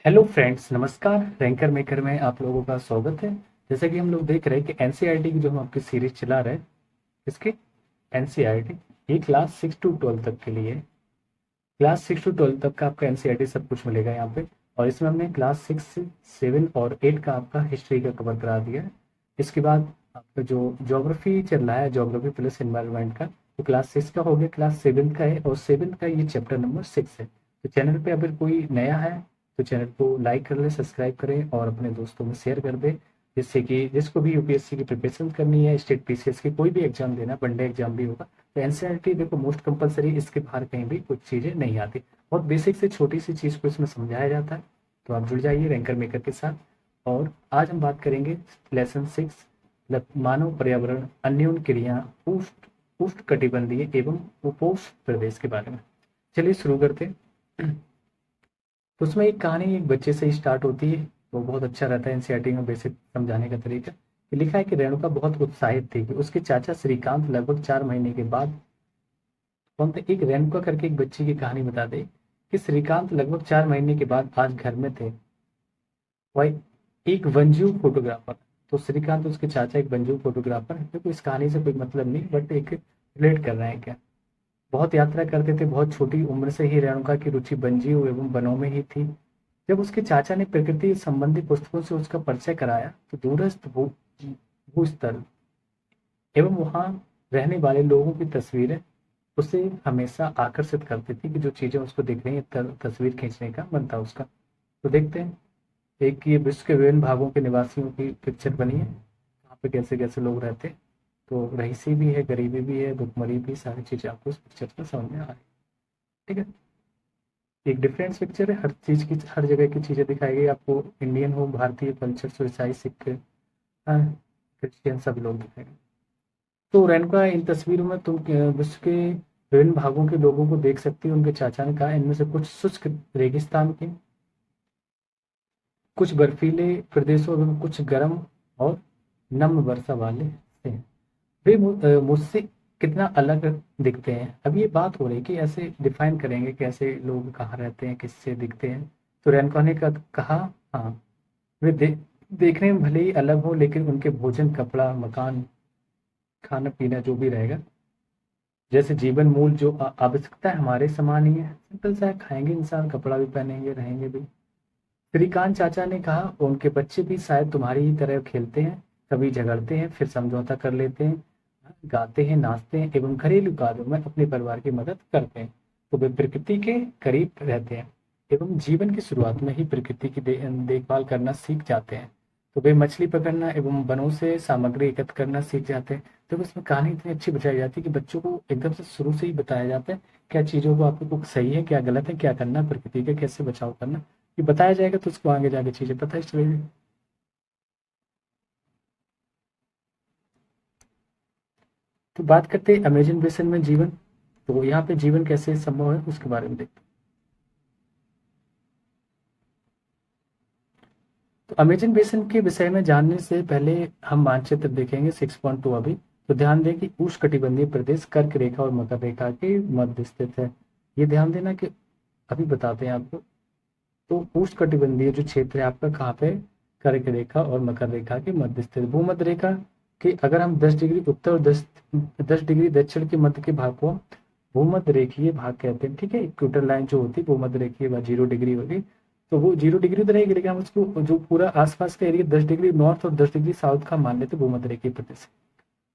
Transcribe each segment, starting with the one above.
Hello friends, नमस्कार। Ranker maker में आप लोगों का स्वागत है। जैसे कि हम लोग देख रहे हैं कि एनसीईआरटी की जो हम आपकी सीरीज चला रहे हैं, इसके एनसीईआरटी ये क्लास 6 to 12 तक के लिए है। क्लास 6 to 12 तक का आपका एनसीईआरटी सब कुछ मिलेगा यहाँ पे। और इसमें हमने क्लास 6, 7 और 8 का आपका हिस्ट्री का कवर करा दिया है। इसके बाद आपका जो ज्योग्राफी चल रहा है, ज्योग्राफी प्लस एनवायरनमेंट का, तो क्लास 6 का हो गया, क्लास 7 का है, और 7 का ये चैप्टर नंबर 6 है। तो चैनल पे अगर कोई नया है तो चैनल को लाइक कर ले, सब्सक्राइब करें और अपने दोस्तों में शेयर कर दे, जिससे कि जिसको भी यूपीएससी की प्रिपरेशन करनी है, स्टेट पीसीएस की कोई भी एग्जाम देना, वनडे एग्जाम भी होगा, तो एनसीईआरटी देखो मोस्ट कंपलसरी, इसके बाहर कहीं भी कुछ चीज़ें नहीं आती। बहुत बेसिक से छोटी सी चीज़ को इसमें समझाया जाता है। तो आप जुड़ जाइए रैंकर मेकर के साथ। और आज हम बात करेंगे लेसन 6, मानव पर्यावरण अन्योन क्रिया उष्ण उष्ण कटिबंधीय एवं उपोष्ण प्रदेश के बारे में। चलिए शुरू करते हैं। तो उसमें एक कहानी एक बच्चे से ही स्टार्ट होती है। तो बहुत अच्छा रहता है एनसीईआरटी में बेसिक समझाने का तरीका। कि लिखा है कि रेणुका बहुत उत्साहित थी कि उसके चाचा श्रीकांत लगभग 4 महीने के बाद, कौन थे, एक रेणुका करके एक बच्ची की कहानी बता दे कि श्रीकांत लगभग 4 महीने के बाद आज घर में थे। वह एक वन्यजीव फोटोग्राफर। तो श्रीकांत उसके चाचा एक वन्यजीव फोटोग्राफर है। देखो इस कहानी से कोई मतलब नहीं, बट एक रिलेट कर रहे हैं क्या। बहुत यात्रा करते थे, बहुत छोटी उम्र से ही रेणुका की रुचि वन्यजीव एवं वनों में ही थी। जब उसके चाचा ने प्रकृति संबंधी पुस्तकों से उसका परिचय कराया तो दूरस्थ भूस्थल एवं वहां रहने वाले लोगों की तस्वीरें उसे हमेशा आकर्षित करती थी, कि जो चीजें उसको दिख रही है, तस्वीर खींचने का मन था उसका। तो देखते हैं, एक ये विश्व के विभिन्न भागों के निवासियों की पिक्चर बनी है, वहाँ पे कैसे कैसे लोग रहते हैं। तो रईसी भी है, गरीबी भी है, भुखमरी भी, सारी चीजें आपको इस पिक्चर में समझ में आ रही है। ठीक है। एक डिफरेंस पिक्चर है, हर चीज की, हर जगह की चीजें दिखाई गई आपको। इंडियन हो, भारतीय कल्चर से, ईसाई, सिख, हाँ, क्रिश्चियन, सब लोग दिखाएंगे। तो रेणुका, इन तस्वीरों में तुम विश्व के विभिन्न भागों के लोगों को देख सकती हो। उनके चाचा ने कहा इनमें से कुछ शुष्क रेगिस्तान के, कुछ बर्फीले प्रदेशों एवं कुछ गर्म और नम वर्षा वाले से। वे मुझसे कितना अलग दिखते हैं। अब ये बात हो रही है कि ऐसे डिफाइन करेंगे कि ऐसे लोग कहाँ रहते हैं, किससे दिखते हैं। तो रेणुका ने कहा, हाँ, वे देखने में भले ही अलग हो, लेकिन उनके भोजन, कपड़ा, मकान, खाना पीना जो भी रहेगा, जैसे जीवन मूल जो आवश्यकता है, हमारे समान ही है। सिंपल सा है, खाएंगे इंसान, कपड़ा भी पहनेंगे, रहेंगे भी। श्रीकांत चाचा ने कहा उनके बच्चे भी शायद तुम्हारी ही तरह खेलते हैं, कभी झगड़ते हैं, फिर समझौता कर लेते हैं, गाते हैं, नाचते हैं एवं घरेलू कार्यों में अपने परिवार की मदद करते हैं। तो वे प्रकृति के करीब रहते हैं एवं जीवन की शुरुआत में ही प्रकृति की देखभाल करना सीख जाते हैं। तो वे मछली पकड़ना एवं वनों से सामग्री एकत्र करना सीख जाते हैं। तो इसमें कहानी इतनी अच्छी बताई जाती है कि बच्चों को एकदम से शुरू से ही बताया जाता है क्या चीज़ों को आपको सही है, क्या गलत है, क्या करना, प्रकृति का कैसे बचाव करना, ये बताया जाएगा तो उसको आगे जाके चीजें पता ही चलेगी। तो बात करते हैं अमेजन बेसिन में जीवन। तो यहाँ पे जीवन कैसे संभव है उसके बारे में देखते हैं। तो अमेजन बेसिन के विषय में जानने से पहले हम मानचित्र देखेंगे 6.2 अभी। तो ध्यान दें कि उष्णकटिबंधीय प्रदेश कर्क रेखा और मकर रेखा के मध्य स्थित है। ये ध्यान देना कि अभी बताते हैं आपको। तो उष्णकटिबंधीय जो क्षेत्र है आपका कहाँ पे, कर्क रेखा और मकर रेखा के मध्य स्थित। भूमध्य रेखा के अगर हम 10 डिग्री उत्तर और 10 डिग्री दक्षिण के मध्य के भाग को भूमध्य रेखीय भाग कहते हैं। ठीक है, इक्वेटर लाइन जो होती है भूमध्य रेखीय वह 0 डिग्री होगी। तो वो 0 डिग्री तो रहेगी, लेकिन हम उसको जो पूरा आसपास का एरिया 10 डिग्री नॉर्थ और 10 डिग्री साउथ का मान लेते भूमध्य रेखीय प्रदेश।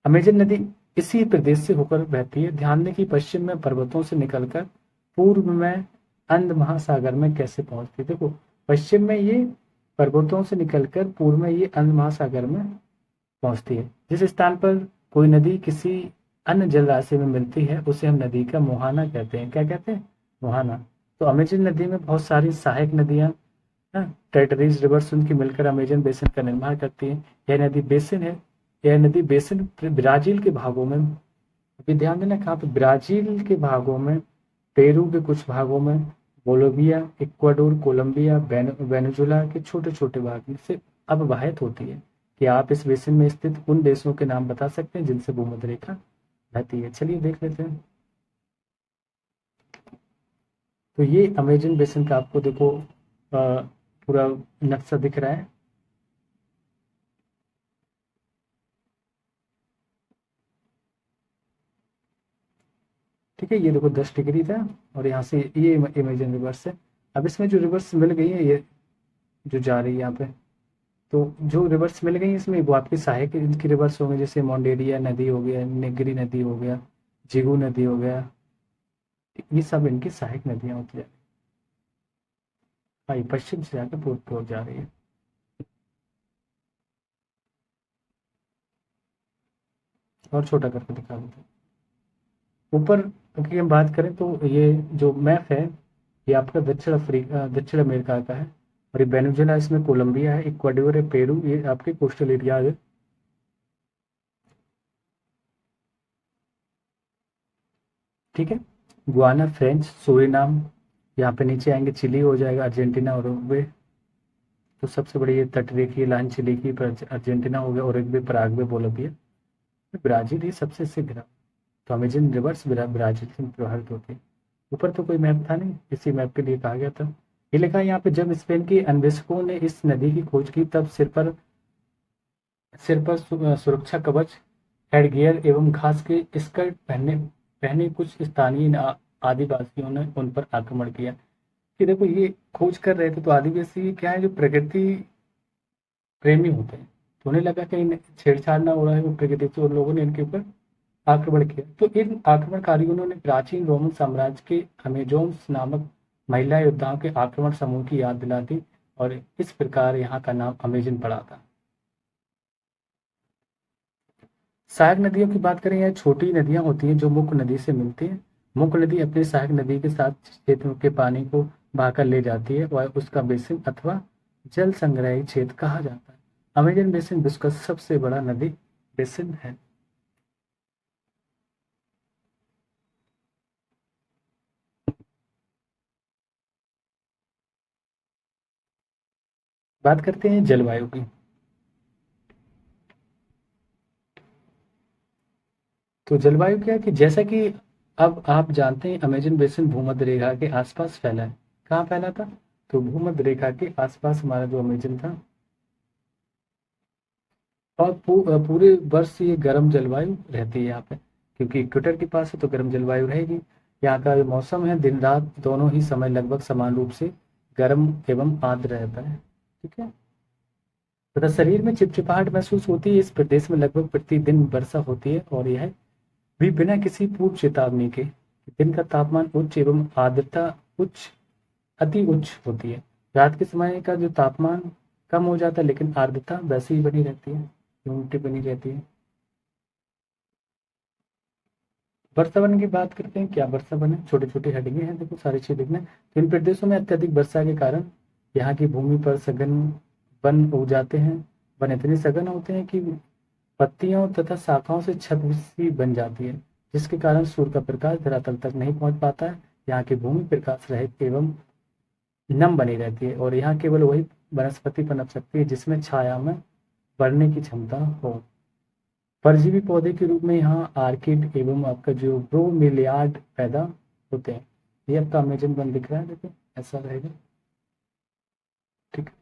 अमेजन नदी इसी प्रदेश से होकर बहती है। ध्यान दें कि पश्चिम में पर्वतों से निकलकर पूर्व में अंध महासागर में कैसे पहुंचती है। देखो पश्चिम में ये पर्वतों से निकलकर पूर्व में ये अंध महासागर में पहुंचती है। जिस स्थान पर कोई नदी किसी अन्य जल राशि में मिलती है उसे हम नदी का मुहाना कहते हैं। क्या कहते हैं? मुहाना। तो अमेजन नदी में बहुत सारी सहायक नदियां, टेटरीज रिवर्स उनकी मिलकर अमेजन बेसिन का निर्माण करती है। यह नदी बेसिन है, यह नदी बेसिन ब्राजील के भागों में, अभी ध्यान देना कहाँ पे, ब्राजील के भागों में, पेरू के कुछ भागों में, बोलोविया, इक्वाडोर, कोलंबिया, वेनेजुला के छोटे छोटे भाग से अववाहित होती है। कि आप इस बेसिन में स्थित उन देशों के नाम बता सकते हैं जिनसे भूमध्य रेखा बहती है। चलिए देख लेते हैं। तो ये अमेजन बेसिन का आपको देखो पूरा नक्शा दिख रहा है। ठीक है, ये देखो 10 डिग्री था और यहाँ से ये इमेजिन रिवर्स है। अब इसमें जो रिवर्स मिल गई है, ये जो जा रही है यहाँ पे, तो जो रिवर्स मिल गई है इसमें वो आपकी सहायक इनकी रिवर्स हो गई, जैसे मोंडेरिया नदी हो गया, नेगरी नदी हो गया, जिगू नदी हो गया, ये सब इनकी सहायक नदियाँ होती है। हाँ, ये पश्चिम से जाकर पूर्व की ओर जा रही है। और छोटा करके दिखा देते हैं। ऊपर की हम बात करें तो ये जो मैप है, ये आपका दक्षिण अमेरिका का है। और ये वेनेजुएला, इसमें कोलंबिया है, इक्वाडोर है, पेरू, ये आपके कोस्टल एरिया है। ठीक है, गुआना, फ्रेंच, सूरीनाम, यहाँ पे नीचे आएंगे चिली हो जाएगा, अर्जेंटीना और उरुग्वे। तो सबसे बड़ी ये तटरेखीय लाइन चिली की, अर्जेंटीना हो गया, उरुग्वे, पराग्वे, बोलोविया, ब्राजील ही सबसे शीघ्र है। तो अमेजन रिवर्स ब्राजील से प्रभावित होती है। ऊपर तो कोई मैप था नहीं, इसी मैप के लिए कहा गया था। ये लिखा है यहाँ पे, जब स्पेन के अन्वेषकों ने इस नदी की खोज की तब सिर पर सुरक्षा कवच, हेडगियर एवं घास के स्कर्ट पहने पहने कुछ स्थानीय आदिवासियों ने उन पर आक्रमण किया। कि देखो, ये खोज कर रहे थे तो आदिवासी क्या है, जो प्रकृति प्रेमी होते हैं, तो उन्हें लगा कहीं छेड़छाड़ ना हो रहा है वो प्रकृति से, और लोगों ने इनके ऊपर आक्रमण किया। तो इन आक्रमणकारियों ने प्राचीन रोमन साम्राज्य के अमेजोन्स नामक महिला योद्धाओं के आक्रमण समूह की याद दिला दी, और इस प्रकार यहाँ का नाम अमेजन पड़ा था। सहायक नदियों की बात करें, यह छोटी नदियां होती हैं जो मुख्य नदी से मिलती हैं। मुख्य नदी अपनी सहायक नदी के साथ क्षेत्र के पानी को बहाकर ले जाती है और उसका बेसिन अथवा जल संग्रही क्षेत्र कहा जाता है। अमेजन बेसिन विश्व का सबसे बड़ा नदी बेसिन है। बात करते हैं जलवायु की। तो जलवायु क्या है कि जैसा कि अब आप जानते हैं, अमेजन बेसिन भूमध्य रेखा के आसपास फैला है। कहाँ फैला था? तो भूमध्य रेखा के आसपास हमारा जो अमेजन था। और पूरे वर्ष ये गर्म जलवायु रहती है यहाँ पे, क्योंकि इक्वेटर के पास है तो गर्म जलवायु रहेगी। यहाँ का जो मौसम है, दिन रात दोनों ही समय लगभग समान रूप से गर्म एवं आर्द्र रहता है। ठीक है, तथा शरीर में चिपचिपाहट महसूस होती है। इस प्रदेश में लगभग प्रतिदिन वर्षा होती है, और यह भी बिना किसी पूर्व चेतावनी के। दिन का तापमान उच्च एवं आर्द्रता उच्च अति उच्च होती है। रात के समय का जो तापमान कम हो जाता है, लेकिन आर्द्रता वैसे ही बनी रहती है, ह्यूमिडिटी बनी रहती है। वर्षावन की बात करते हैं, क्या वर्षावन है? छोटे छोटे हेडिंगे हैं, देखो सारी चीज लिखना है। तो इन प्रदेशों में अत्यधिक वर्षा के कारण यहाँ की भूमि पर सघन वन उग जाते हैं। वन इतने सघन होते हैं कि पत्तियों तथा शाखाओं से छत सी बन जाती है, जिसके कारण सूर्य का प्रकाश धरातल तक नहीं पहुंच पाता है। यहाँ की भूमि प्रकाश रहित एवं नम बनी रहती है, और यहाँ केवल वही वनस्पति पनप सकती है जिसमें छाया में बढ़ने की क्षमता हो। परजीवी पौधे के रूप में यहाँ आर्किड एवं आपका जो ब्रोमेलियाड पैदा होते हैं। ये आपका अमेजन वन दिख रहा है, देखो ऐसा रहेगा। ठीक है,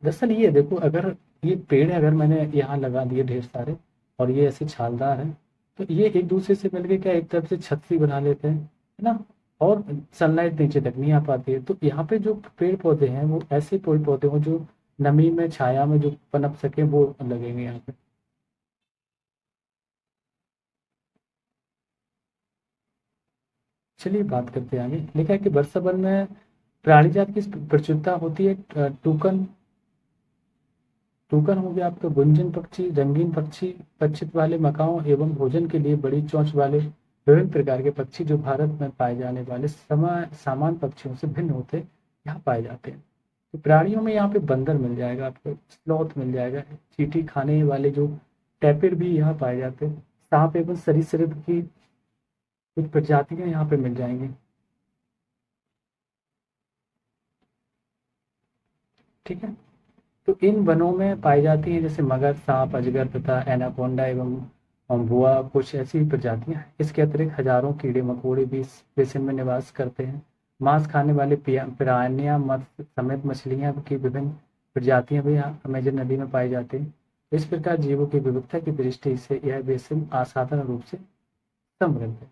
दरअसल ये देखो, अगर ये पेड़ अगर मैंने यहाँ लगा दिए ढेर सारे, और ये ऐसे छालदार है, तो ये एक दूसरे से मिलके क्या एक तरफ से छत सी बना लेते हैं, है ना। और सनलाइट नीचे तक नहीं आ पाती है। तो यहाँ पे जो पेड़ पौधे हैं वो ऐसे पेड़ पौधे हों जो नमी में छाया में जो पनप सके, वो लगेंगे यहाँ पे। चलिए बात करते हैं आगे। लिखा है कि वर्षा वन में प्राणी जात की प्रचुरता होती है। टूकन टूकन हो गया आपका गुंजन पक्षी, रंगीन पक्षी, पक्षित वाले मकाओं एवं भोजन के लिए बड़ी चोंच वाले विभिन्न प्रकार के पक्षी जो भारत में पाए जाने वाले सामान्य पक्षियों से भिन्न होते यहाँ पाए जाते हैं। तो प्राणियों में यहाँ पे बंदर मिल जाएगा आपको, स्लॉथ मिल जाएगा, चींटी खाने वाले जो टैपिर भी यहाँ पाए जाते हैं। सांप एवं सरीसृप की कुछ प्रजातियां यहाँ पे मिल जाएंगी। ठीक है, तो इन वनों में पाई जाती हैं जैसे मगर, सांप, अजगर तथा एनाकोंडा एवं अम्बुआ, कुछ ऐसी प्रजातियां हैं। इसके अतिरिक्त हजारों कीड़े मकोड़े भी इस बेसिन में निवास करते हैं। मांस खाने वाले पिरान्या मत्स्य समेत मछलियां की विभिन्न प्रजातियां भी अमेजन नदी में पाई जाती हैं। इस प्रकार जीवों की विविधता की दृष्टि से यह बेसिन असाधारण रूप से समृद्ध है।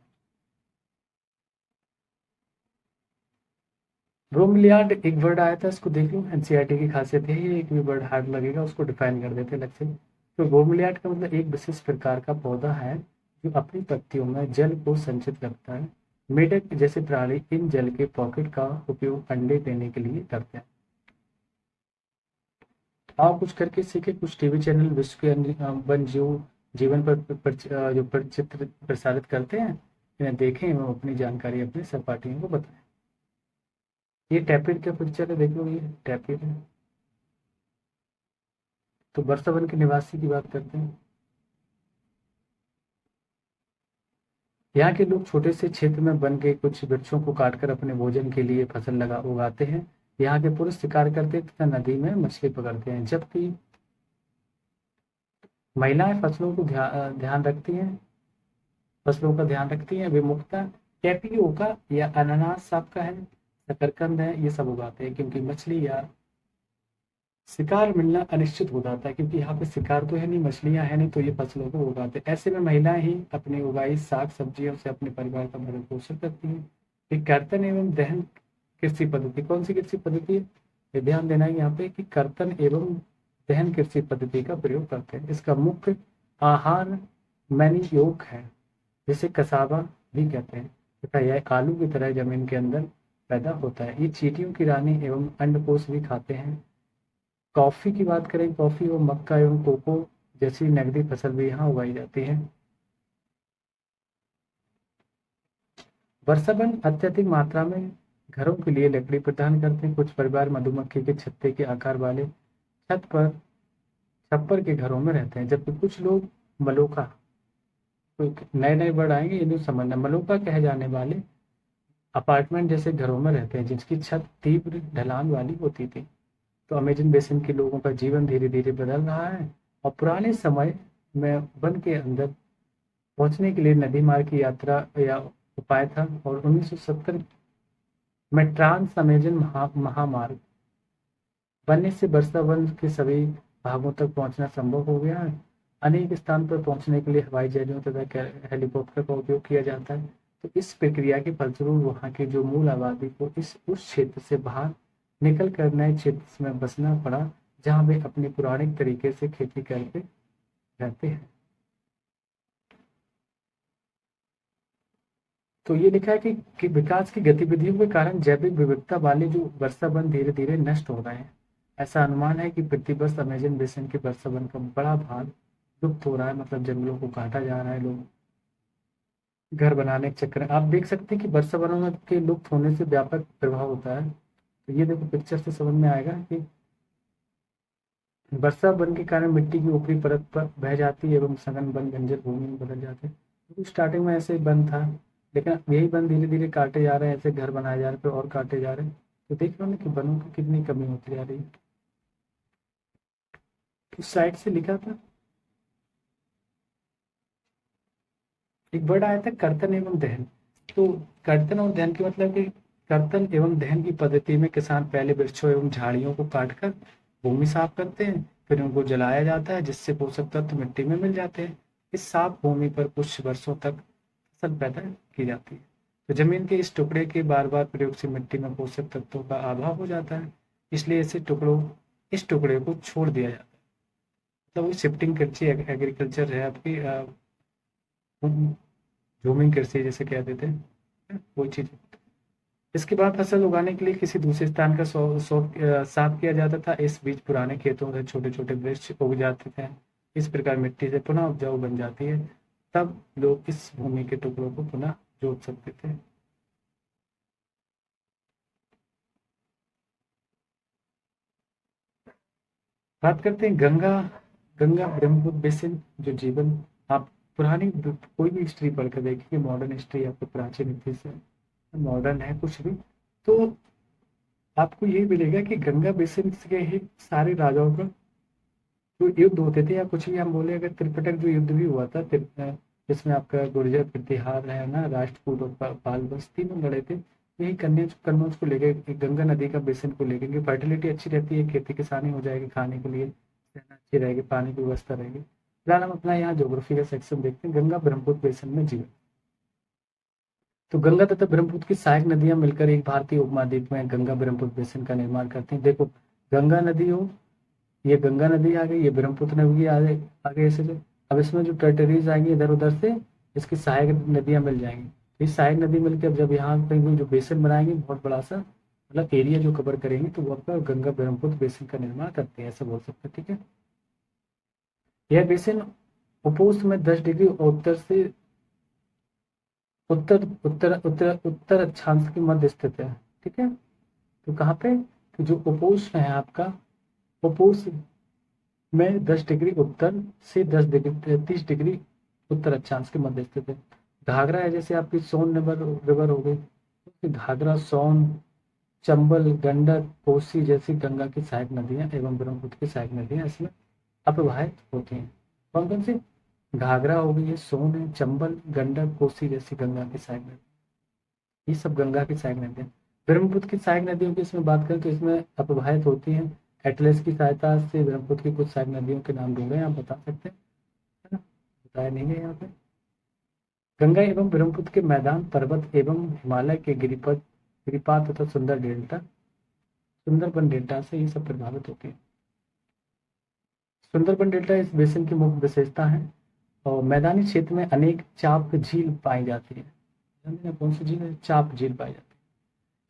ब्रोमिलियाड एक वर्ड आया था, इसको देख लो। एनसीईआरटी की खासियत है, ये एक भी वर्ड हार्ड लगेगा उसको डिफाइन कर देते अलग से। तो ब्रोमिलियाड का मतलब एक विशेष प्रकार का पौधा है जो अपनी पत्तियों में जल को संचित रखता है। मेढक जैसे प्राणी इन जल के पॉकेट का उपयोग अंडे देने के लिए करते हैं। आओ कुछ करके सीखे। कुछ टीवी चैनल विश्व के वन जीव जीवन जो चित्र प्रसारित करते हैं, इन्हें देखें एवं अपनी जानकारी अपने सहपाठियों को बताएं। ये टैपिड का पिक्चर है, देख लो, ये टैपिड है। तो वर्षावन के निवासी की बात करते हैं। यहाँ के लोग छोटे से क्षेत्र में बन के कुछ वृक्षों को काटकर अपने भोजन के लिए फसल लगा उगाते हैं। यहाँ के पुरुष शिकार करते तथा नदी में मछली पकड़ते हैं, जबकि महिलाएं फसलों का ध्यान रखती हैं। वे मुख्यतः टेपियोका या अनानास आपका है, शकरकंद है, ये सब उगाते हैं, क्योंकि मछली या शिकार मिलना अनिश्चित हो जाता है, क्योंकि यहाँ पे शिकार तो है नहीं, मछलियां है नहीं, तो ये फसलों को उगाते हैं। ऐसे में महिलाएं ही अपनी उगाई साग सब्जियों से अपने परिवार का भरण पोषण करती हैं। एक कर्तन एवं दहन कृषि पद्धति, कौन सी कृषि पद्धति है, ये ध्यान देना है यहाँ पे कि कर्तन एवं दहन कृषि पद्धति का प्रयोग करते हैं। इसका मुख्य आहार मैनियोक है, जिसे कसावा भी कहते हैं, तथा यह आलू की तरह जमीन के अंदर पैदा होता है। ये चींटियों की रानी एवं अंडकोश भी खाते हैं। कॉफी की बात करें, कॉफी और मक्का एवं कोको जैसी नगदी फसल भी यहाँ उगाई जाती है। वर्षावन अत्यधिक मात्रा में घरों के लिए लकड़ी प्रदान करते हैं। कुछ परिवार मधुमक्खी के छत्ते के आकार वाले छत पर छप्पर के घरों में रहते हैं, जबकि कुछ लोग मलोका, तो नए नए वर्ड आएंगे इन्हें समझना, मलोका कहे जाने वाले अपार्टमेंट जैसे घरों में रहते हैं, जिसकी छत तीव्र ढलान वाली होती थी। तो अमेजन बेसिन के लोगों का जीवन धीरे धीरे बदल रहा है, और पुराने समय में वन के अंदर पहुंचने के लिए नदी मार्ग की यात्रा या उपाय था, और 1970 में ट्रांस अमेजन महामार्ग बनने से बरसा वन के सभी भागों तक पहुंचना संभव हो गया है। अनेक स्थान पर पहुंचने के लिए हवाई जहाजों तथा हेलीकॉप्टर का उपयोग किया जाता है। तो इस प्रक्रिया के फलस्वरूप वहाँ की जो मूल आबादी को उस क्षेत्र से बाहर निकल कर नए क्षेत्र में बसना पड़ा, जहाँ वे अपने पौराणिक तरीके से खेती करके रहते हैं। तो ये लिखा है कि विकास की गतिविधियों के कारण जैविक विविधता वाले जो वर्षा वन धीरे धीरे नष्ट हो रहे हैं। ऐसा अनुमान है कि प्रतिवर्ष अमेजन बेसिन के वर्षा वन का बड़ा भाग लुप्त हो रहा है, मतलब जंगलों को काटा जा रहा है, लोग घर बनाने के चक्कर में। आप देख सकते हैं कि वर्षा वनों में के लुप्त होने से व्यापक प्रभाव होता है। तो ये देखो पिक्चर से समझ में आएगा कि वर्षा वन के कारण मिट्टी की ऊपरी परत पर बह जाती है एवं सघन वन बंजर भूमि में बदल जाते हैं। तो स्टार्टिंग में ऐसे ही वन था, लेकिन यही वन धीरे धीरे काटे जा रहे हैं, ऐसे घर बनाए जा रहे हैं, फिर और काटे जा रहे हैं। तो देख लो ना कि वनों की कितनी कमी होती जा रही है। उस साइड से लिखा था, एक वर्ड आया था कर्तन एवं दहन। तो कर्तन और दहन के मतलब कि कर्तन एवं दहन की पद्धति में किसान पहले वृक्षों एवं झाड़ियों को काटकर भूमि साफ करते हैं, फिर उनको जलाया जाता है, जिससे पोषक तत्व मिट्टी में मिल जाते हैं। इस साफ भूमि पर कुछ वर्षों तक फसल पैदा की जाती है। तो जमीन के इस टुकड़े के बार बार प्रयोग से मिट्टी में पोषक तत्वों का अभाव हो जाता है, इसलिए इस टुकड़े को छोड़ दिया जाता है। मतलब वो शिफ्टिंग कृषि एग्रीकल्चर है आपकी, झूमिंग कृषि जैसे कह देते हैं, वो चीज। इसके बाद फसल उगाने के लिए किसी दूसरे स्थान का साफ किया जाता था। इस बीच पुराने खेतों से छोटे छोटे वृक्ष उग जाते थे। इस प्रकार मिट्टी से पुनः उपजाऊ बन जाती है। तब लोग इस भूमि के टुकड़ों को पुनः जोड़ सकते थे। बात करते हैं गंगा गंगा ब्रह्मपुत्र बेसिन जो जीवन। आप पुरानी कोई भी हिस्ट्री पढ़ कर देखिए, मॉडर्न हिस्ट्री या फिर प्राचीन हिस्ट्री से, मॉडर्न है कुछ भी, तो आपको यही मिलेगा कि गंगा बेसिन के ही सारे राजाओं का जो युद्ध होते थे, या कुछ भी हम बोले, अगर त्रिपिटक जो युद्ध भी हुआ था, जिसमें आपका गुर्जर प्रतिहार है ना, राष्ट्रकूट और पाल, बस तीनों लड़े थे, यही कन्नौज को लेके, गंगा नदी का बेसिन को लेके कि फर्टिलिटी अच्छी रहती है, खेती किसानी हो जाएगी, खाने के लिए रहना अच्छी रहेगी, पानी की व्यवस्था रहेगी। फिलहाल हम अपना यहाँ ज्योग्राफी का सेक्शन देखते हैं, गंगा ब्रह्मपुत्र बेसिन में जीवन। तो गंगा तथा ब्रह्मपुत्र की सहायक नदियां मिलकर एक भारतीय उपमहाद्वीप में गंगा ब्रह्मपुत्र बेसिन का निर्माण करती हैं। देखो, गंगा नदी हो, ये गंगा नदी आ गई, ये ब्रह्मपुत्र नदी आगे आगे ऐसे से। अब इसमें जो टेरिटरीज आएंगी इधर उधर से, इसकी सहायक नदियां मिल जाएंगी। इस सहायक नदी मिलकर जब यहाँ पे कोई जो बेसिन बनाएंगे, बहुत बड़ा सा मतलब एरिया जो कवर करेंगे, तो वो आपका गंगा ब्रह्मपुत्र बेसिन का निर्माण करते हैं, ऐसा बोल सकते हैं। ठीक है, यह बेसिन उपोष्ण में 10 डिग्री और उत्तर से उत्तर अक्षांश के मध्य स्थित है। ठीक है, तो कहाँ पे, तो जो उपोष्ण है आपका, उपोष्ण में 10 डिग्री उत्तर से 10 डिग्री 30 डिग्री उत्तर अक्षांश के मध्य स्थित है। घाघरा है, जैसे आपकी सोन रिवर रिवर हो गई, तो घाघरा, सोन, चंबल, गंडक, कोसी जैसी गंगा की सहायक नदियां एवं ब्रह्मपुत्र की सहायक नदियां इसमें अप्रवाहित होती हैं। कौन कौन सी, घाघरा हो गई है, सोन है, चंबल, गंडक, कोसी जैसी गंगा की सहायक नदी, ये सब गंगा की सहायक नदियां। ब्रह्मपुत्र की सहायक नदियों की इसमें बात करें तो इसमें अप्रवाहित होती हैं। एटलस की सहायता से ब्रह्मपुत्र की कुछ सहायक नदियों के नाम ढूंढे, आप बता सकते हैं, है ना, बताया नहीं है यहाँ पे। गंगा एवं ब्रह्मपुत्र के मैदान, पर्वत एवं हिमालय के गिरिपात तथा सुंदरबन डेल्टा से ये सब प्रभावित होती है। सुंदरबन डेल्टा इस बेसिन की मुख्य विशेषता है, और मैदानी क्षेत्र में अनेक चाप झील पाई जाती है। जानते हैं कौन सी झील है, चाप झील पाई जाती है।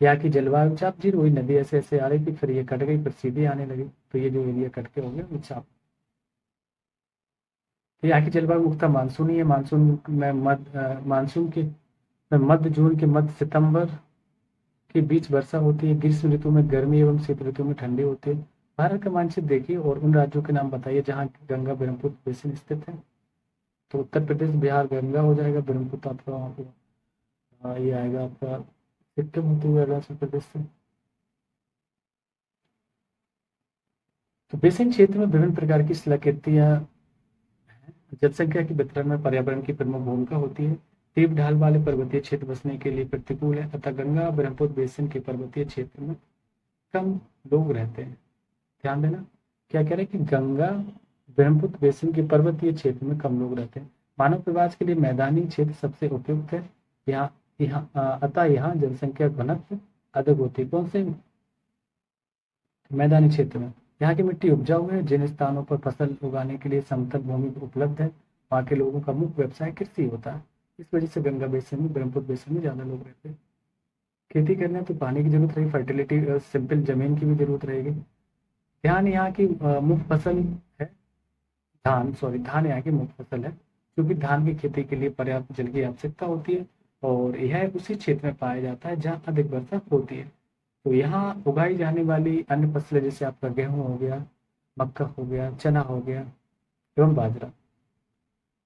यहाँ की जलवायु चाप झील, वही नदी ऐसे ऐसे आ रही थी, फिर ये कट गई, फिर सीधी आने लगी, तो ये जो एरिया कट के हो गया वो चाप। तो यहाँ की जलवायु मुख्यतः मानसूनी है, मानसून के में मध्य जून के मध्य सितंबर के बीच वर्षा होती है। ग्रीष्म ऋतु में गर्मी एवं शीत ऋतु में ठंडी होती है। भारत का मानचित्र देखिए और उन राज्यों के नाम बताइए जहाँ गंगा ब्रह्मपुत्र बेसिन स्थित है। तो उत्तर प्रदेश, बिहार गंगा हो जाएगा, ब्रह्मपुत्र आपका वहाँ पे ये आएगा आपका सिक्किम होते हुए अरुणाचल प्रदेश से। तो बेसिन क्षेत्र में विभिन्न प्रकार की शिलाकृतियां हैं। जनसंख्या के वितरण में पर्यावरण की प्रमुख भूमिका होती है। तीव्र ढाल वाले पर्वतीय क्षेत्र बसने के लिए प्रतिकूल है, अतः गंगा ब्रह्मपुत्र बेसिन के पर्वतीय क्षेत्र में कम लोग रहते हैं। ध्यान देना, क्या कह रहे हैं कि गंगा ब्रह्मपुत्र बेसिन के पर्वतीय क्षेत्र में कम लोग रहते हैं। मानव प्रवास के लिए मैदानी क्षेत्र सबसे उपयुक्त है। यहाँ अतः यहाँ जनसंख्या घनत्व अधिक होती है। कौन से, मैदानी क्षेत्र में। यहाँ की मिट्टी उपजाऊ है, जिन स्थानों पर फसल उगाने के लिए समतल भूमि उपलब्ध है, वहाँ के लोगों का मुख्य व्यवसाय कृषि होता है। इस वजह से गंगा बेसिन में, ब्रह्मपुत्र बेसिन में ज्यादा लोग रहते हैं। खेती करने तो पानी की जरूरत रहेगी, फर्टिलिटी सिंपल जमीन की भी जरूरत रहेगी। ध्यान यहाँ की मुख्य फसल है धान, सॉरी धान यहाँ की मुख्य फसल है, क्योंकि धान की खेती के लिए पर्याप्त जल की आवश्यकता होती है, और यह उसी क्षेत्र में पाया जाता है जहाँ अधिक वर्षा होती है। तो यहाँ उगाई जाने वाली अन्य फसलें जैसे आपका गेहूं हो गया, मक्का हो गया, चना हो गया एवं बाजरा।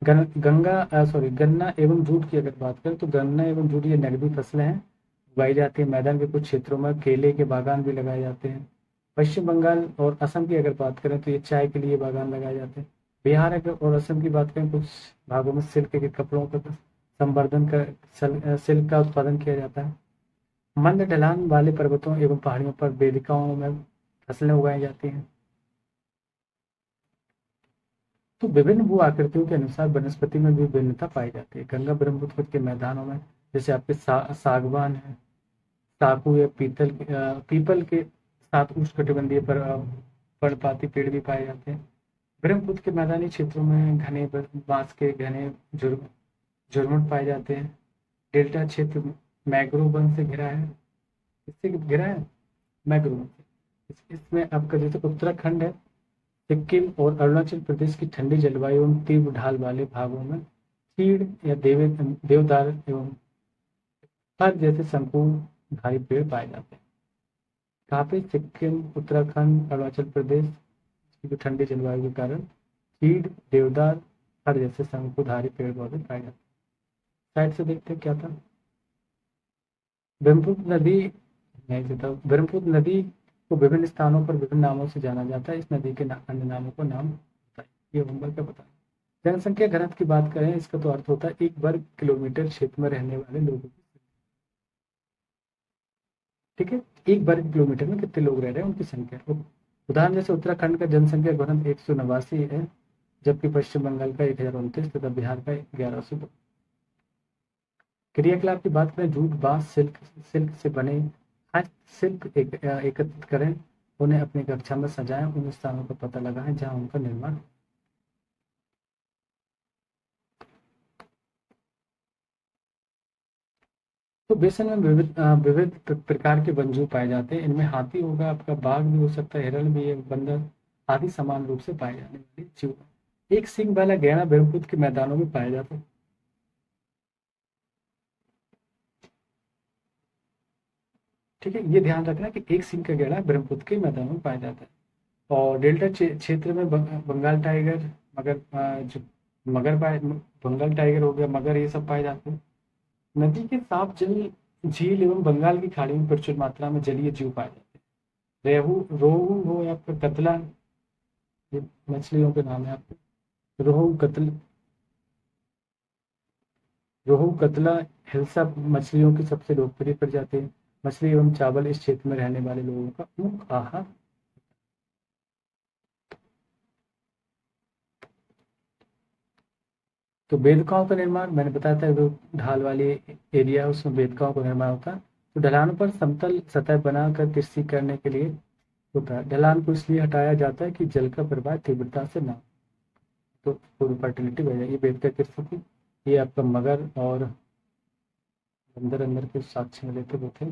गन्ना एवं जूट की अगर बात करें तो गन्ना एवं जूट ये नकदी फसलें हैं, उगाई जाती है। मैदान के कुछ क्षेत्रों में केले के बागान भी लगाए जाते हैं। पश्चिम बंगाल और असम की अगर बात करें तो ये चाय के लिए बागान लगाए जाते हैं। बिहार और असम की बात करें, कुछ भागों में सिल्क के कपड़ों का संवर्धन कर सिल्क का उत्पादन किया जाता है। मंद ढलान वाले पर्वतों एवं पहाड़ियों पर वेदिकाओं में फसलें उगाई जाती हैं। तो विभिन्न भू आकृतियों के अनुसार वनस्पति में भी भिन्नता पाई जाती है। गंगा ब्रह्मपुत्र के मैदानों में जैसे आपके सागवान है, साखू या पीपल के साथ उष्णकटिबंधीय पर पर्णपाती पेड़ भी पाए जाते हैं। ब्रह्मपुत्र के मैदानी क्षेत्रों में घने बांस के घने झुरमुट पाए जाते हैं। डेल्टा क्षेत्र मैंग्रोव वन से घिरा है, इससे घिरा है मैंग्रोव से। इसमें आपका जैसे उत्तराखंड है, सिक्किम और अरुणाचल प्रदेश की ठंडी जलवायु एवं तीव्र ढाल वाले भागों में चीड़ या देवदार एवं फर जैसे शंकुधारी पेड़ पाए जाते हैं। कहाँ पे, सिक्किम, उत्तराखंड, अरुणाचल प्रदेश की ठंडी जलवायु के कारण चीड़, देवदार, फर जैसे शंकुधारी पेड़ पौधे पाए जाते हैं। साइड से देखते हैं क्या था। ब्रह्मपुत्र नदी, नहीं देता, ब्रह्मपुत्र नदी को विभिन्न स्थानों पर विभिन्न नामों से जाना जाता है। इस नदी के अन्य नामों को नाम बताइए, ये होमवर्क का बताएं। जनसंख्या घनत्व की बात करें, इसका तो अर्थ होता है 1 वर्ग किलोमीटर क्षेत्र में रहने वाले लोगों की। ठीक है, 1 वर्ग किलोमीटर में कितने लोग रह रहे हैं उनकी संख्या। उदाहरण जैसे उत्तराखंड का जनसंख्या घनत्व 189 है, जबकि पश्चिम बंगाल का 1029 तथा बिहार का 1102। क्रियाकलाप की बात करें, जूट, बांस, सिल्क सिल्क से बने हस्तशिल्प एकत्रित करें, उन्हें अपनी कक्षा में सजाएं, उन स्थानों का पता लगाएं जहां उनका निर्माण। तो बेसन में विविध प्रकार के वन्यजीव पाए जाते हैं। इनमें हाथी होगा, आपका बाघ भी हो सकता है, हिरण भी है, बंदर आदि समान रूप से पाए जाने वाले जीव। एक सींग वाला गैंडा ब्रह्मपुत्र के मैदानों में पाया जाता है। ठीक है, ये ध्यान रखना कि एक सींग का गैंडा ब्रह्मपुत्र के मैदानों में पाया जाता है। और डेल्टा क्षेत्र में बंगाल टाइगर, मगर जो मगर पाए, बंगाल टाइगर हो गया, मगर, ये सब पाए जाते हैं। नदी के साफ जल, झील एवं बंगाल की खाड़ी में प्रचुर मात्रा में जलीय जीव पाए जाते हैं। रेहू, रोहू हो या फिर कतला, ये मछलियों के नाम है आपके। रोहू, कतल, रोहू, कतला, हिल्सा मछलियों की सबसे लोकप्रिय प्रजाति है। मछली एवं चावल इस क्षेत्र में रहने वाले लोगों का मुख्य आहार। तो बेलगांव का निर्माण मैंने बताया था, जो ढाल वाली एरिया है उसमें बेलगांव का निर्माण होता है। तो ढलानों पर समतल सतह बनाकर कृषि करने के लिए होता है। ढलान को इसलिए हटाया जाता है कि जल का प्रवाह तीव्रता से ना, तो पूरी फर्टिलिटी बढ़ जाएगी। बेद का कृषि, ये आपका मगर और अंदर अंदर के साक्ष्य मिले थे वो थे।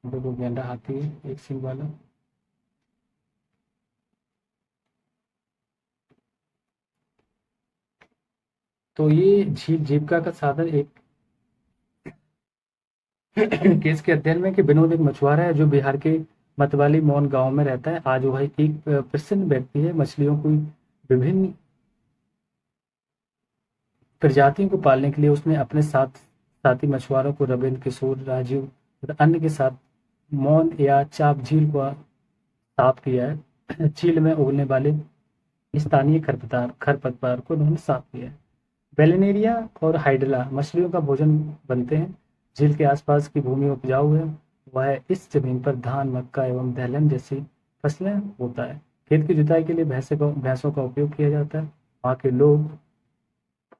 देखो गेंडा हाथी है, एक सिंह वाला। तो ये झील जीविका का साधन एक केस के अध्ययन में कि विनोद एक मछुआरा है जो बिहार के मतवाली मौन गांव में रहता है। आज वह एक प्रसन्न व्यक्ति है। मछलियों को विभिन्न प्रजातियों को पालने के लिए उसने अपने साथ साथी मछुआरों को रविंद्र, किशोर, राजीव तथा अन्य के साथ मौन या चाप झील को साफ किया है। झील में उगने वाले स्थानीय खरपतवार को उन्होंने साफ किया है। बेलेनेरिया और हाइड्रा मछलियों का भोजन बनते हैं। झील के आसपास की भूमि उपजाऊ है, वह इस जमीन पर धान, मक्का एवं दलहन जैसी फसलें होता है। खेत की जुताई के लिए भैंसों का उपयोग किया जाता है। वहाँ के लोग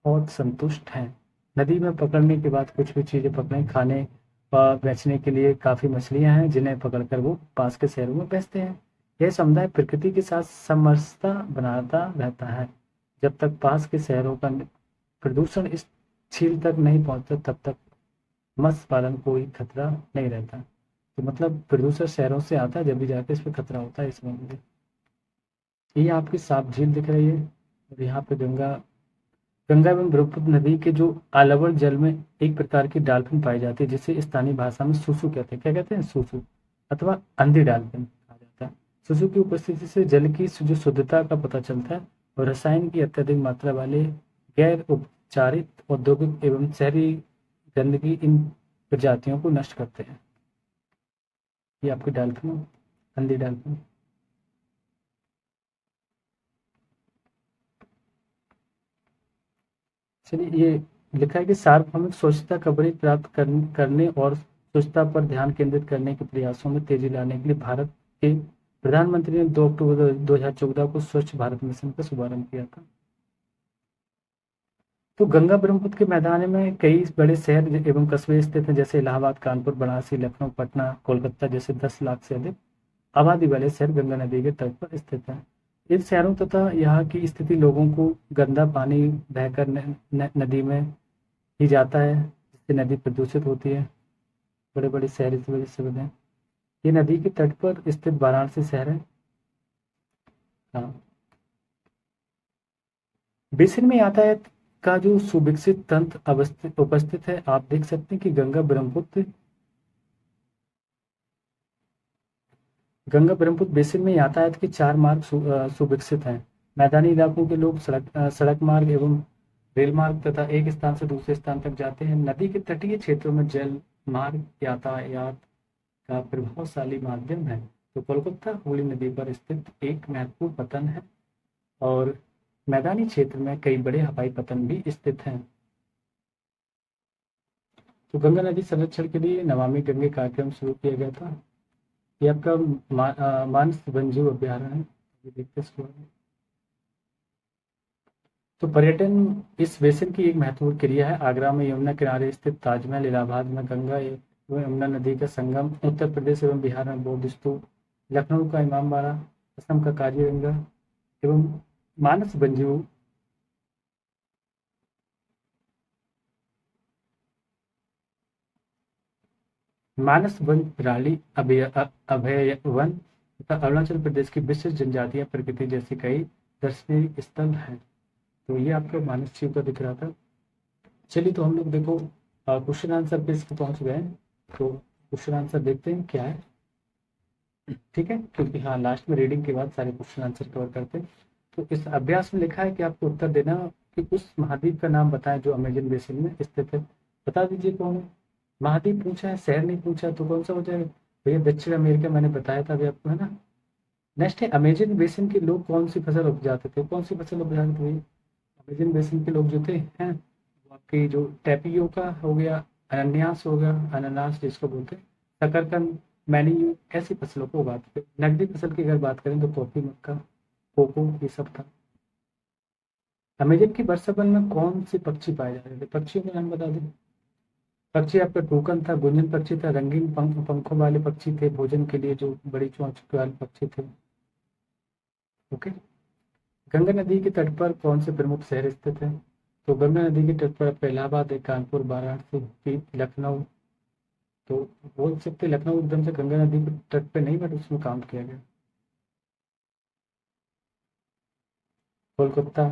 बहुत संतुष्ट हैं। नदी में पकड़ने के बाद कुछ भी चीजें पकड़ें, खाने व बेचने के लिए काफी मछलियां हैं जिन्हें पकड़कर वो पास के शहरों में बेचते हैं। यह समुदाय प्रकृति के साथ समरसता बनाता रहता है। जब तक पास के शहरों का प्रदूषण इस झील तक नहीं पहुंचता, तब तक मत्स्य पालन कोई खतरा नहीं रहता। तो मतलब प्रदूषण शहरों से आता है, जब भी जाके इस पे खतरा होता है इसमें मुझे। ये आपकी साफ झील दिख रही है, और यहाँ पे गंगा एवं ब्रह्मपुत्र नदी के जो आलवल जल में एक प्रकार की डाल्फिन पाई जाती है, जिसे स्थानीय भाषा में सुसु कहते हैं। क्या कहते हैं? सुसु, अथवा अंधी डाल्फिन कहा जाता है। सुसु की उपस्थिति से जल की जो शुद्धता का पता चलता है, और रसायन की अत्यधिक मात्रा वाले गैर उपचारित औद्योगिक एवं शहरी गंदगी इन प्रजातियों को नष्ट करते हैं। ये आपकी डाल्फिन, अंधी डाल्फिन। चलिए, ये लिखा है कि सार्वभौमिक स्वच्छता कवरेज प्राप्त करने और स्वच्छता पर ध्यान केंद्रित करने के प्रयासों में तेजी लाने के लिए भारत के प्रधानमंत्री ने 2 अक्टूबर 2014 को स्वच्छ भारत मिशन का शुभारंभ किया था। तो गंगा ब्रह्मपुत्र के मैदान में कई बड़े शहर एवं कस्बे स्थित हैं, जैसे इलाहाबाद, कानपुर, वाराणसी, लखनऊ, पटना, कोलकाता जैसे 10 लाख से अधिक आबादी वाले शहर गंगा नदी के तट पर स्थित हैं। इन शहरों तथा यहाँ की स्थिति लोगों को गंदा पानी बहकर नदी में ही जाता है, जिससे नदी प्रदूषित होती है। बड़े बड़े शहर इस वजह से बने हैं। ये नदी के तट पर स्थित वाराणसी शहर है। हाँ, बेसिन में यातायात का जो सुविकसित तंत्र अवस्थित उपस्थित है। आप देख सकते हैं कि गंगा ब्रह्मपुत्र बेसिन में यातायात के 4 मार्ग सुविकसित हैं। मैदानी इलाकों के लोग सड़क मार्ग एवं रेल मार्ग तथा एक स्थान से दूसरे स्थान तक जाते हैं। नदी के तटीय क्षेत्रों में जल मार्ग यातायात का प्रभावशाली माध्यम है। तो कोलकाता हुगली नदी पर स्थित एक महत्वपूर्ण पतन है, और मैदानी क्षेत्र में कई बड़े हवाई पतन भी स्थित हैं। तो गंगा नदी संरक्षण के लिए नमामि गंगे कार्यक्रम शुरू किया गया था। ये आपका मानस वन्यजीव अभ्यारण्य है। ये देखते हैं इसके बारे में। तो पर्यटन इस बेसिन की एक महत्वपूर्ण क्रिया है। आगरा में यमुना किनारे स्थित ताजमहल, इलाहाबाद में गंगा एवं यमुना नदी का संगम, उत्तर प्रदेश एवं बिहार में बौद्ध स्तूप, लखनऊ का इमामबाड़ा, असम का काजीरंगा एवं मानस वन्यजीव मानस वन प्राणी अभय वन तथा अरुणाचल प्रदेश की विशिष्ट जनजातियां प्रकृति जैसी कई दर्शनीय स्थल हैं। तो ये आपको मानस चीव का दिख रहा था। चलिए तो हम लोग देखो क्वेश्चन आंसर पे इसके पहुंच गए हैं। तो क्वेश्चन आंसर देखते हैं क्या है। ठीक है, क्योंकि हाँ लास्ट में रीडिंग के बाद सारे क्वेश्चन आंसर कवर करते हैं। तो इस अभ्यास में लिखा है कि आपको उत्तर देना कि उस महाद्वीप का नाम बताएं जो अमेजन बेसिन में स्थित है। बता दीजिए कौन है। महाद्वीप पूछा है, शहर नहीं पूछा, तो कौन सा हो जाएगा भैया? दक्षिण अमेरिका, मैंने बताया था अभी आपको, है ना। नेक्स्ट है, अमेजन बेसिन के लोग कौन सी फसल उपजाते थे? कौन सी फसल उपजाते थे भैया? अमेजन बेसिन के लोग जो थे हैं वो आपकी जो टैपियोका हो गया, अनन्यास हो गया, अनानास जिसको बोलते हैं, शकरकंद, मैनीयू, ऐसी फसलों को उगाते थे। नकदी फसल की अगर बात करें तो कॉफी, मक्का, कोको, ये सब था। अमेजन की वर्षावन में कौन से पक्षी पाए जाते थे? पक्षियों के नाम बता दें। पक्षी आपका टूकन था, गुंजन पक्षी था, रंगीन पंखों वाले पक्षी थे, भोजन के लिए जो बड़ी चोंच वाले पक्षी थे। ओके। गंगा नदी के तट पर कौन से प्रमुख शहर स्थित है? तो गंगा नदी के तट पर आपका इलाहाबाद है, कानपुर, वाराणसी, लखनऊ। तो बोल सकते लखनऊ एकदम से गंगा नदी के तट पे नहीं, बट उसमें काउंट किया गया। कोलकाता,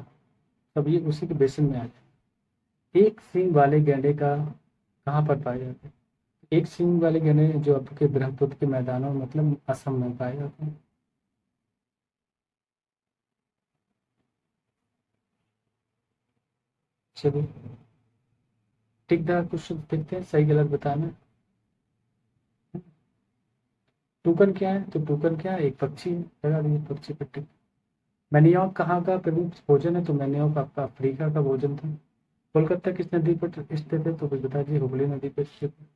सब ये उसी के बेसिन में आ जाए। एक सींग वाले गैंडे का कहाँ पर पाए जाते हैं? एक सींग वाले गैंडे जो आपके ब्रह्मपुत्र के मैदानों में, मतलब असम में पाए जाते हैं। चलिए टिक द क्वेश्चन देखते हैं, सही गलत बताना। टूकन क्या है? तो टूकन क्या है? एक पक्षी है, लगा दीजिए पक्षी पर टिक। मैनियॉक कहाँ का प्रमुख भोजन है? तो मैनियॉक आपका अफ्रीका का भोजन था। कोलकाता किस नदी पर स्थित है? तो कुछ बताइए। हुगली नदी पर स्थित है।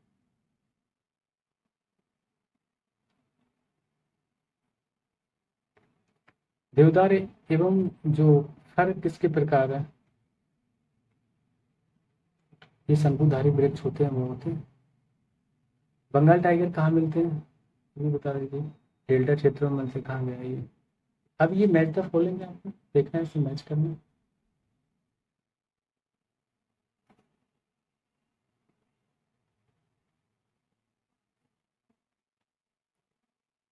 देवदार एवं जो फर किसके प्रकार है? ये शंकुधारी वृक्ष होते हैं, वो होते हैं। बंगाल टाइगर कहाँ मिलते हैं? ये बता दीजिए। डेल्टा क्षेत्रों में से कहाँ गया ये? अब ये मैच द फॉलोइंग है, आपको देखना है, इसे मैच करना है।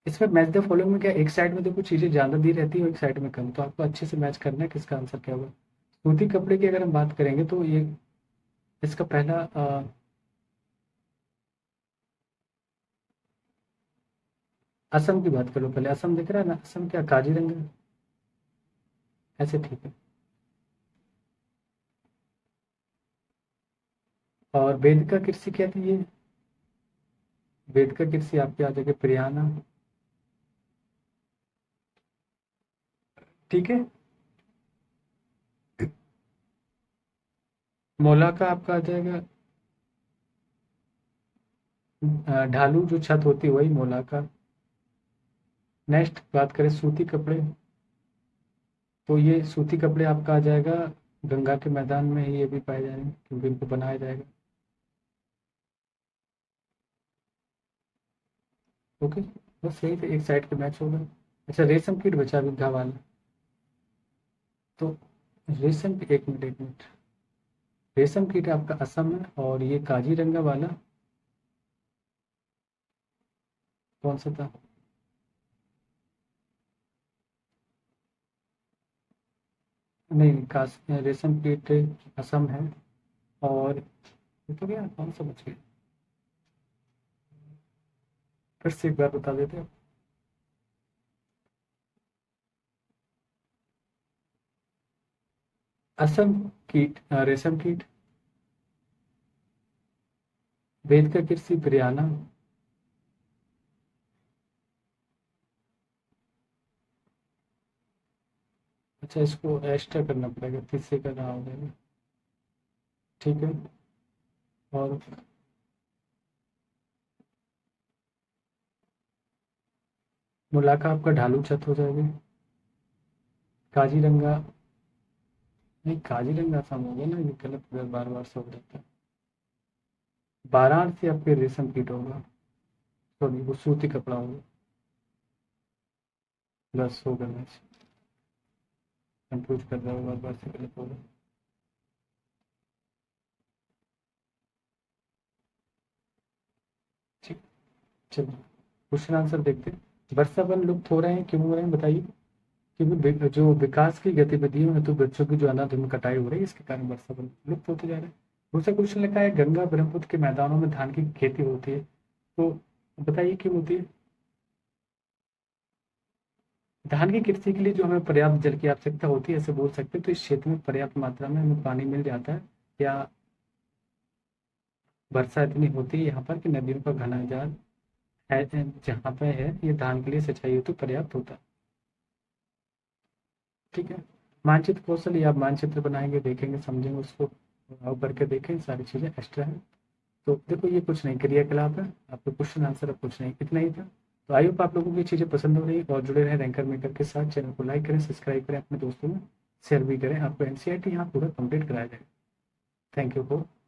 इसमें मैच द फॉलोइंग में क्या, एक साइड में तो कुछ चीजें ज्यादा दी रहती है, एक साइड में कम, तो आपको अच्छे से मैच करना है किसका आंसर क्या होगा। सूती कपड़े की अगर हम बात करेंगे तो ये इसका पहला असम की बात करो पहले। असम दिख रहा है ना, असम क्या काजीरंगा, ऐसे ठीक है। और वेद का कृषि क्या थी ये? वेद का कृषि आपके आ जाएगा प्रियाना। ठीक है। मोला का आपका आ जाएगा ढालू, जो छत होती है वही मोला का। नेक्स्ट बात करें सूती कपड़े, तो ये सूती कपड़े आपका आ जाएगा गंगा के मैदान में ही ये भी पाए जाएंगे, क्योंकि इनको बनाया जाएगा। ओके, बस यही थे, एक साइड के मैच होगा। अच्छा, रेशम कीट बचा विधा वाला। तो रेशम की, एक मिनट एक मिनट, रेशम कीट आपका असम है, और ये काजीरंगा वाला कौन सा था? नहीं, रेशम कीट असम है। और ये तो क्या, कौन सा बच गया? फिर से एक बार बता देते हो। असम कीट, रेशम कीट, वेद का कृषि बिरयाना। अच्छा, इसको एक्स्ट्रा करना पड़ेगा, तीसरे का नाम हो जाएगा। ठीक है। और मुलाका आपका ढालू छत हो जाएगा। काजीरंगा, नहीं काजीरंगा आसाम हो गया ना, ये गलत बार बार से हो जाता है। वाराणसी आपके रेशम कीट होगा, सॉरी वो सूती कपड़ा होगा। बस हो गया मैच, कंफ्यूज कर रहा हूँ बार बार से, गलत होगा। ठीक, चलिए क्वेश्चन आंसर देखते हैं। वर्षा वन लुप्त हो रहे हैं, क्यों हो रहे हैं बताइए। क्योंकि जो विकास की गतिविधियों में तो वृक्षों की जो अनाधुंध कटाई हो रही है, इसके कारण वर्षा वन लुप्त होते जा रहे हैं। दूसरा क्वेश्चन लिखा है गंगा ब्रह्मपुत्र के मैदानों में धान की खेती होती है, तो बताइए क्यों होती है। धान की खेती के लिए जो हमें पर्याप्त जल की आवश्यकता होती है, ऐसे बोल सकते हैं। तो इस क्षेत्र में पर्याप्त मात्रा में हमें पानी मिल जाता है, या वर्षा इतनी होती है यहाँ पर कि नदियों का घना जाल है जहाँ पे है, ये धान के लिए सिंचाई हेतु पर्याप्त होता है। ठीक है। मानचित्र कौशल, ये आप मानचित्र बनाएंगे, देखेंगे, समझेंगे, उसको करके देखें, सारी चीजें एक्स्ट्रा है। तो देखो ये कुछ नहीं, क्रियाकलाप है, आपको क्वेश्चन आंसर अब कुछ नहीं, इतना ही था। तो आई होप आप लोगों को ये चीज़ें पसंद हो रही और जुड़े रहे रैंकर मेकर के साथ। चैनल को लाइक करें, सब्सक्राइब करें, अपने दोस्तों में शेयर भी करें। आपको एनसीईआरटी यहाँ पूरा कंप्लीट कराया जाएगा। Thank you for